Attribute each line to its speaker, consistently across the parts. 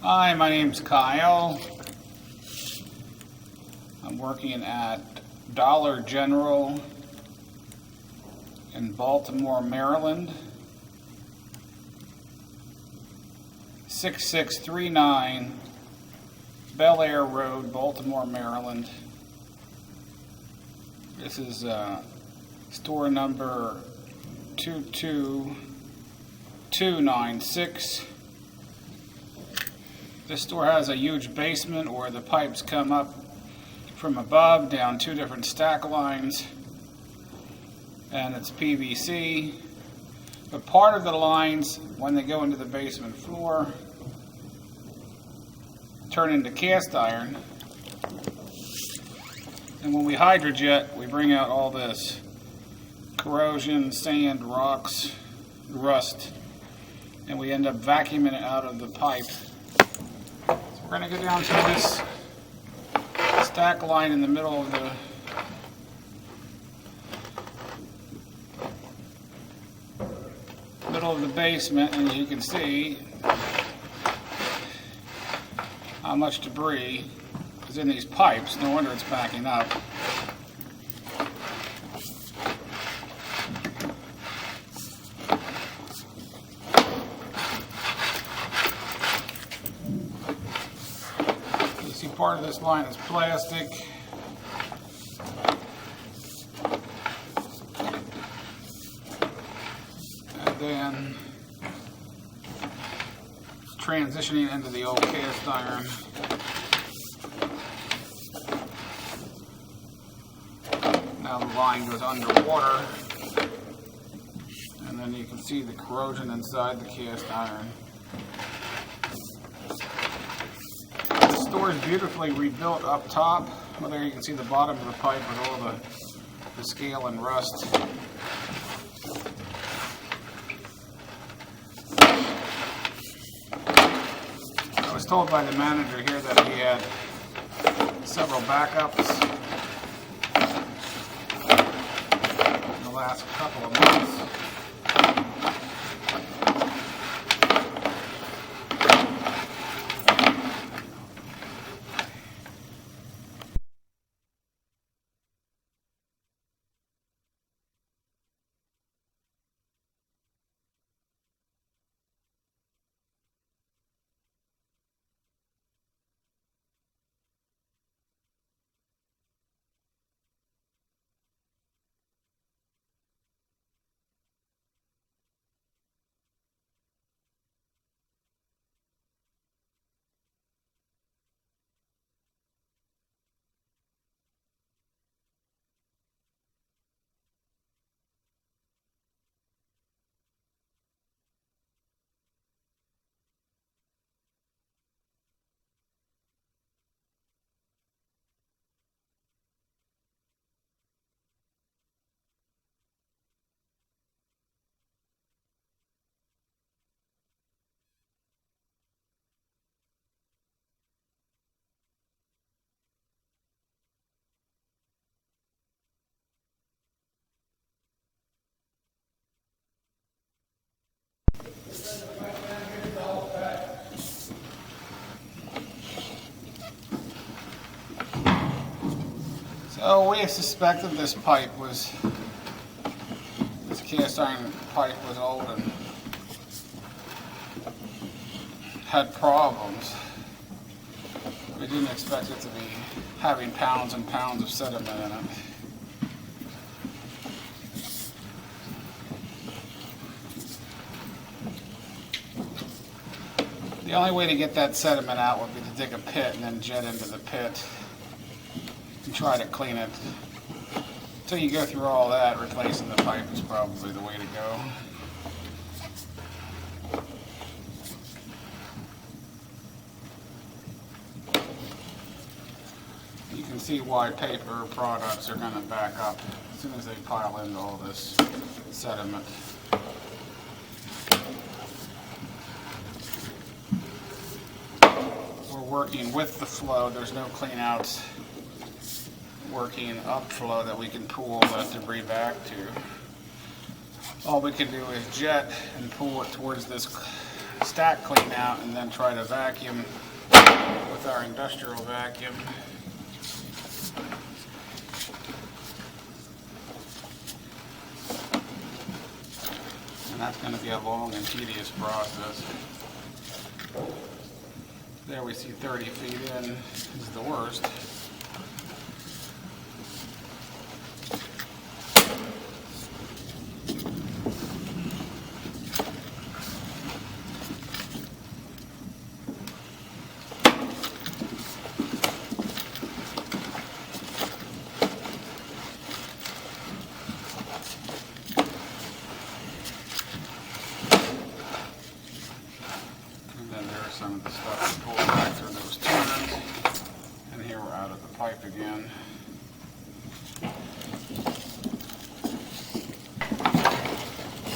Speaker 1: Hi, my name's Kyle. I'm working at Dollar General in Baltimore, Maryland. 6639 Bel Air Road, Baltimore, Maryland. This is store number 22296. This store has a huge basement where the pipes come up from above down two different stack lines, and it's PVC. But part of the lines, when they go into the basement floor, turn into cast iron. And when we hydrojet, we bring out all this corrosion, sand, rocks, rust, and we end up vacuuming it out of the pipe. So we're going to go down to this stack line in the middle of the basement, and you can see how much debris is in these pipes. No wonder it's backing up. You see part of this line is plastic. And then transitioning into the old cast iron. Now the line goes underwater, and then you can see the corrosion inside the cast iron. The store is beautifully rebuilt up top. Well, there you can see the bottom of the pipe with all the scale and rust. I was told by the manager here that he had several backups in the last couple of months. So we suspected this cast iron pipe was old and had problems. We didn't expect it to be having pounds and pounds of sediment in it. The only way to get that sediment out would be to dig a pit and then jet into the pit and try to clean it. Until you go through all that, replacing the pipe is probably the way to go. You can see why paper products are going to back up as soon as they pile into all this sediment. We're working with the flow. There's no clean outs. Working upflow that we can pull that debris back to. All we can do is jet and pull it towards this stack clean out and then try to vacuum with our industrial vacuum. And that's going to be a long and tedious process. There we see 30 feet in is the worst. Some of the stuff we pulled back through those turns, and here we're out of the pipe again.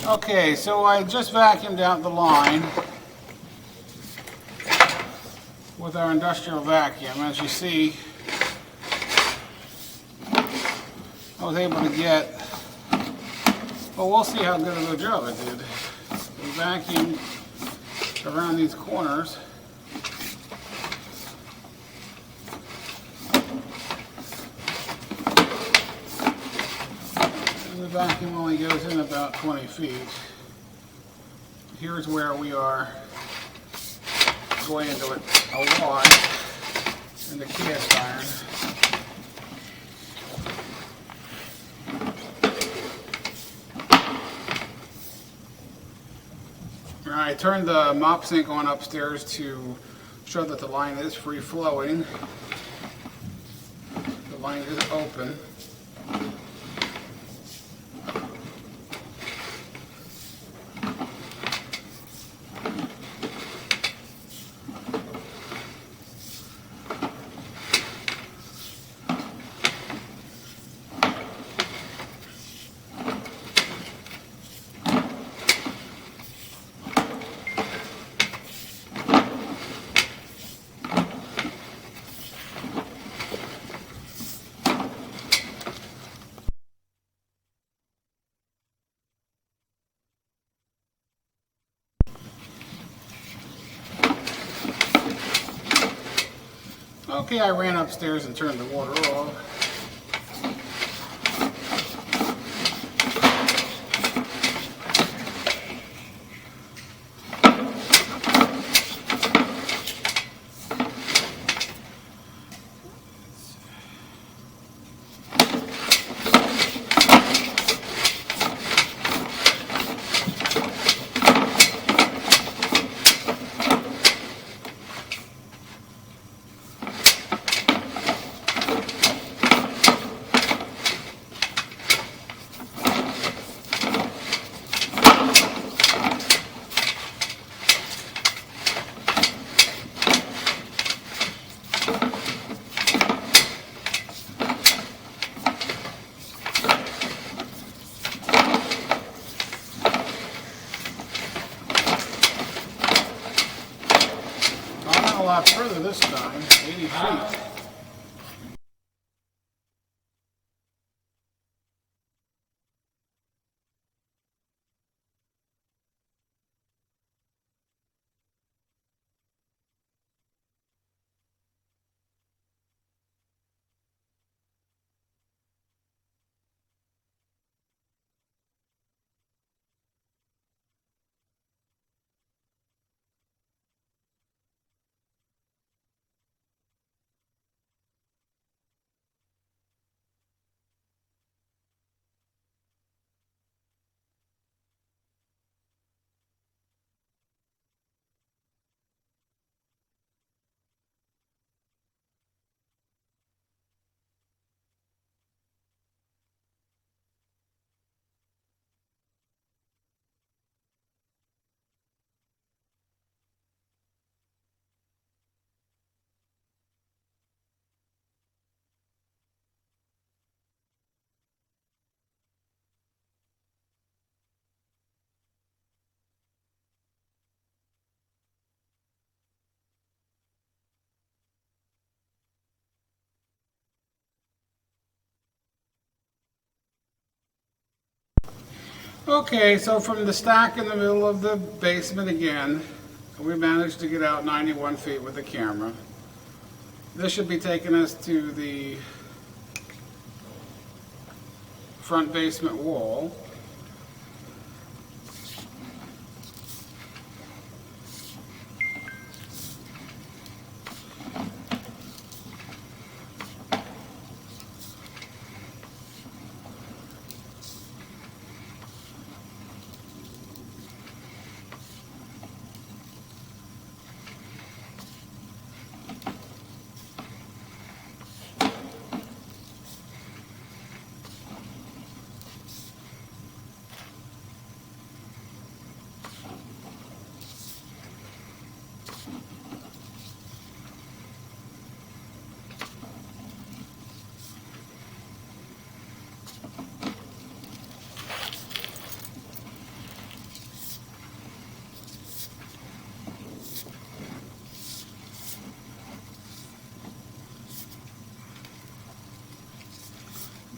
Speaker 1: Okay, so I just vacuumed out the line with our industrial vacuum. As you see, I was able to get, well, we'll see how good of a job it did. We vacuumed around these corners. And the vacuum only goes in about 20 feet. Here's where we are going into a wad in the cast iron. I turned the mop sink on upstairs to show that the line is free flowing. The line is open. Okay, I ran upstairs and turned the water off. A lot further this time, 80 feet. Okay, so from the stack in the middle of the basement again, We managed to get out 91 feet with the camera. This should be taking us to the front basement wall.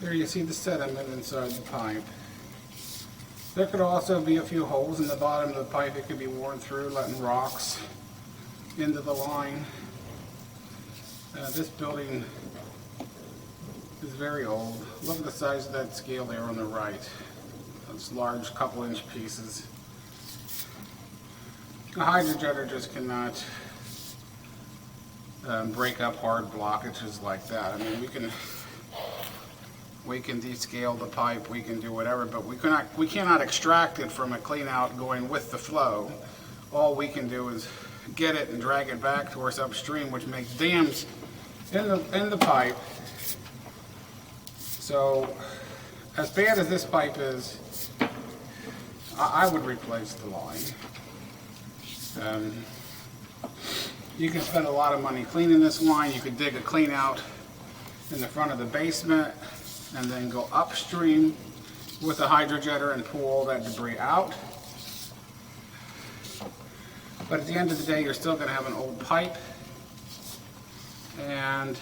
Speaker 1: There you see the sediment inside the pipe. There could also be a few holes in the bottom of the pipe it could be worn through, letting rocks into the line. This building is very old. Look at the size of that scale there on the right. It's large, couple-inch pieces. A hydrojetter just cannot break up hard blockages like that. I mean, we can descale the pipe, we can do whatever, but we cannot extract it from a clean out going with the flow. All we can do is get it and drag it back to us upstream, which makes dams in the pipe. So, as bad as this pipe is, I would replace the line. You can spend a lot of money cleaning this line. You could dig a clean out in the front of the basement and then go upstream with a hydrojetter and pull all that debris out. But at the end of the day, you're still going to have an old pipe, and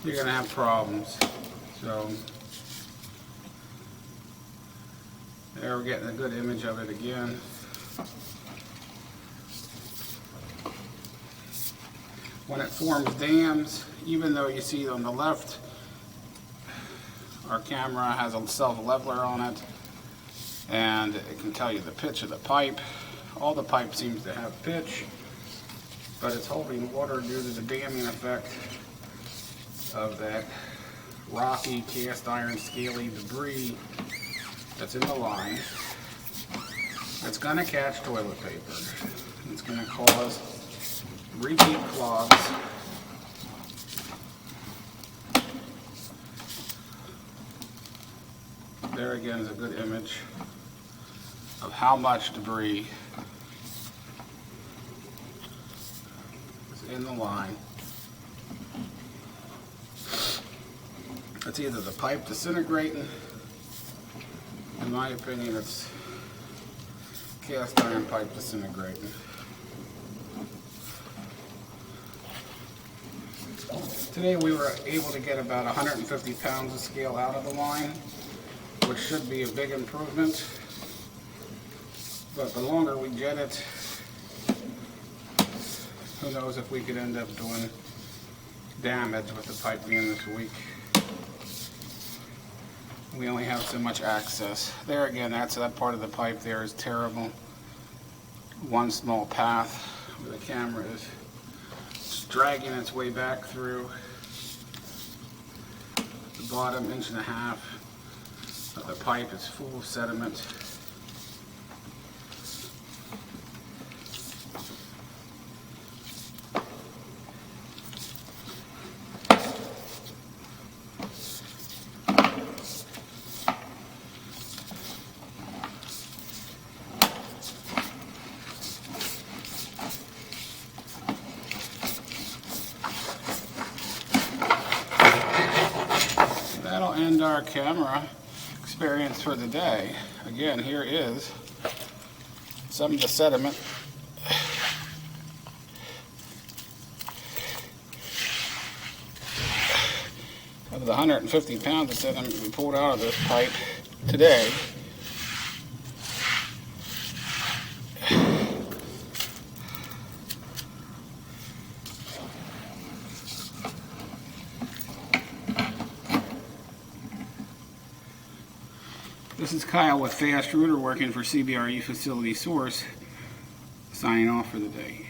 Speaker 1: you're going to have problems. So there we're getting a good image of it again. When it forms dams, even though you see on the left, our camera has a self-leveler on it, and it can tell you the pitch of the pipe. All the pipe seems to have pitch, but it's holding water due to the damming effect of that rocky, cast iron, scaly debris that's in the line. It's going to catch toilet paper. It's going to cause repeat clogs. There again is a good image of how much debris is in the line. It's either the pipe disintegrating. In my opinion, it's cast iron pipe disintegrating. Today we were able to get about 150 pounds of scale out of the line, which should be a big improvement. But the longer we get it, who knows if we could end up doing damage with the pipe being this weak. We only have so much access. There again, that part of the pipe there is terrible. One small path where the camera is dragging its way back through the bottom 1.5 inches of the pipe is full of sediment. That'll end our camera experience for the day. Again, here is some of the sediment of the 150 pounds that we pulled out of this pipe today. This is Kyle with Fast Router working for CBRE Facility Source, signing off for the day.